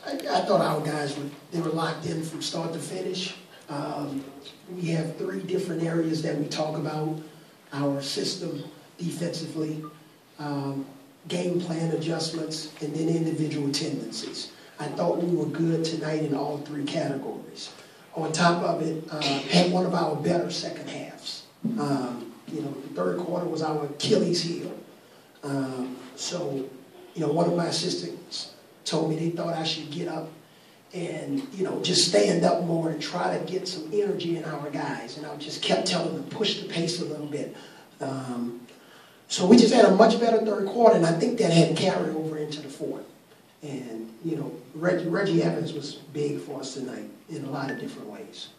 I thought our guys they were locked in from start to finish. We have 3 different areas that we talk about: our system defensively, game plan adjustments, and then individual tendencies. I thought we were good tonight in all 3 categories. On top of it, had one of our better second halves. You know, the third quarter was our Achilles heel. So, you know, one of my assistants told me they thought I should get up and, you know, just stand up more and try to get some energy in our guys. And I just kept telling them, push the pace a little bit. So we just had a much better third quarter, and I think that had carried over into the fourth. And, you know, Reggie Evans was big for us tonight in a lot of different ways.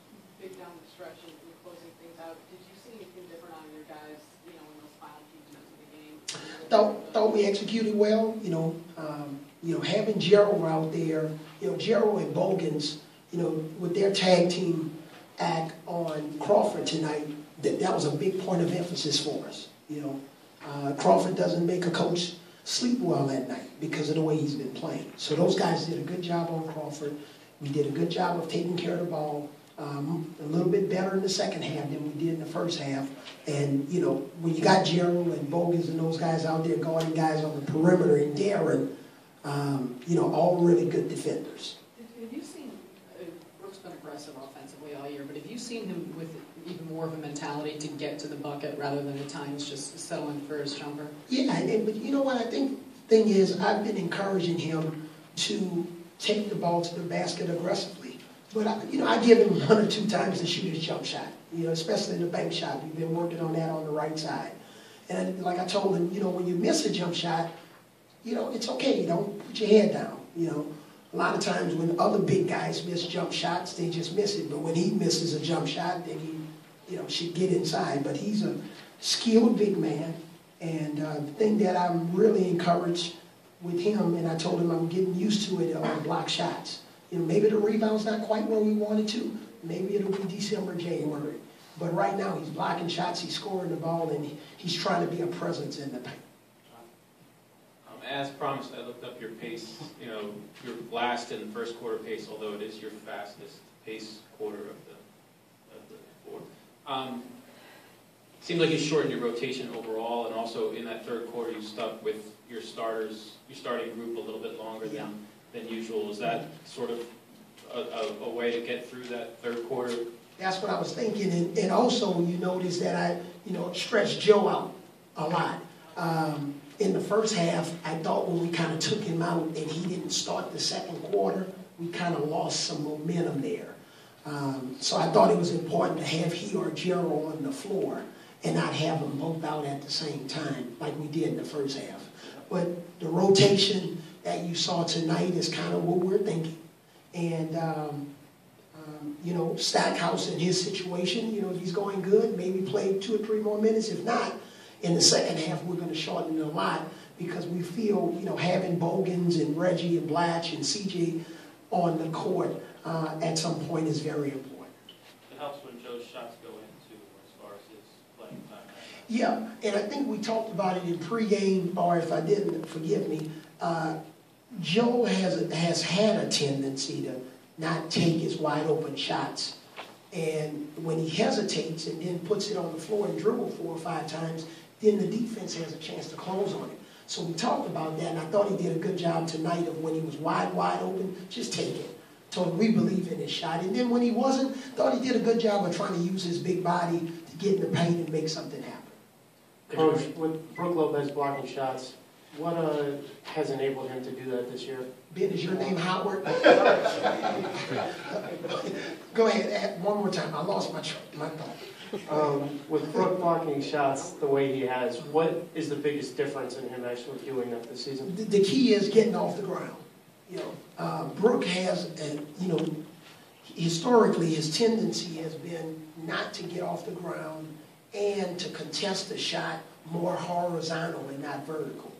Big down the stretch and you're closing things out. Did you see anything different on your guys, you know, in those final few minutes of the game? Thought we executed well. You know, having Gerald out there, you know, Gerald and Bogans, you know, with their tag team act on Crawford tonight, that was a big point of emphasis for us. You know, Crawford doesn't make a coach sleep well at night because of the way he's been playing. So those guys did a good job on Crawford. We did a good job of taking care of the ball. A little bit better in the second half than we did in the first half. And, you know, when you got Gerald and Bogans and those guys out there guarding guys on the perimeter and Darren, you know, all really good defenders. Have you seen, Brooks been aggressive offensively all year, but have you seen him with even more of a mentality to get to the bucket rather than at times just settling for his jumper? Yeah, but you know what I think the thing is, I've been encouraging him to take the ball to the basket aggressively. But, I give him 1 or 2 times to shoot his jump shot, you know, especially the bank shot. We've been working on that on the right side. And like I told him, you know, when you miss a jump shot, you know, it's okay. You don't put your head down, you know. A lot of times when other big guys miss jump shots, they just miss it. But when he misses a jump shot, then he, you know, should get inside. But he's a skilled big man. And the thing that I'm really encouraged with him, and I told him I'm getting used to it, are block shots. You know, maybe the rebound's not quite where we wanted to. Maybe it'll be December, January. But right now he's blocking shots, he's scoring the ball, and he's trying to be a presence in the paint. As promised, I looked up your pace. You know, your last in first quarter pace, although it is your fastest pace quarter of the 4. Seemed like you shortened your rotation overall, and also in that third quarter you stuck with your starting group a little bit longer than usual. Is that sort of a way to get through that third quarter? That's what I was thinking, and also you notice that I, you know, stretched Joe out a lot. In the first half, I thought when we kind of took him out and he didn't start the second quarter, we kind of lost some momentum there. So I thought it was important to have he or Gerald on the floor and not have them both out at the same time like we did in the first half. But the rotation that you saw tonight is kind of what we're thinking. And, you know, Stackhouse in his situation, you know, if he's going good, maybe play 2 or 3 more minutes. If not, in the second half, we're going to shorten it a lot because we feel, you know, having Bogans and Reggie and Blatch and CJ on the court at some point is very important. It helps when Joe's shots go in, too, as far as his playing time. Yeah, and I think we talked about it in pregame, or if I didn't, forgive me. Joe has had a tendency to not take his wide open shots. And when he hesitates and then puts it on the floor and dribbles 4 or 5 times, then the defense has a chance to close on him. So we talked about that, and I thought he did a good job tonight of when he was wide open, just take it. Told him we believe in his shot. And then when he wasn't, thought he did a good job of trying to use his big body to get in the paint and make something happen. Coach, with Brook Lopez blocking shots, what has enabled him to do that this year? Ben, is your name Howard? Go ahead, add one more time. I lost my thought. With Brook blocking shots the way he has, what is the biggest difference in him actually doing that this season? The key is getting off the ground. You know, Brook has, you know, historically his tendency has been not to get off the ground and to contest the shot more horizontal and not vertical.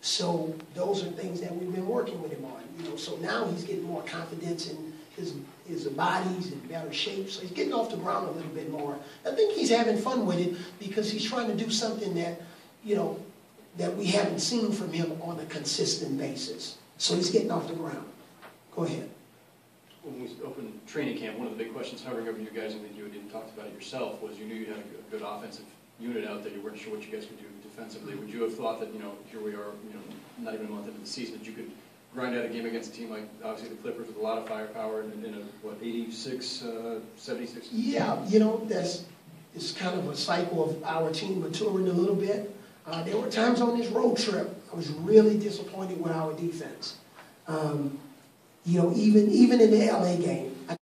So those are things that we've been working with him on. You know, so now he's getting more confidence in his body, he's in better shape, so he's getting off the ground a little bit more. I think he's having fun with it because he's trying to do something that, you know, that we haven't seen from him on a consistent basis. So he's getting off the ground. Go ahead. When we opened training camp, one of the big questions hovering over you guys, and that you had talked about it yourself, was you knew you had a good offensive unit out there. You weren't sure what you guys could do defensively. Would you have thought that, here we are, not even a month into the season, that you could grind out a game against a team like, obviously, the Clippers with a lot of firepower and in a 86, 76? Yeah, it's kind of a cycle of our team maturing a little bit. There were times on this road trip I was really disappointed with our defense. Even in the LA game,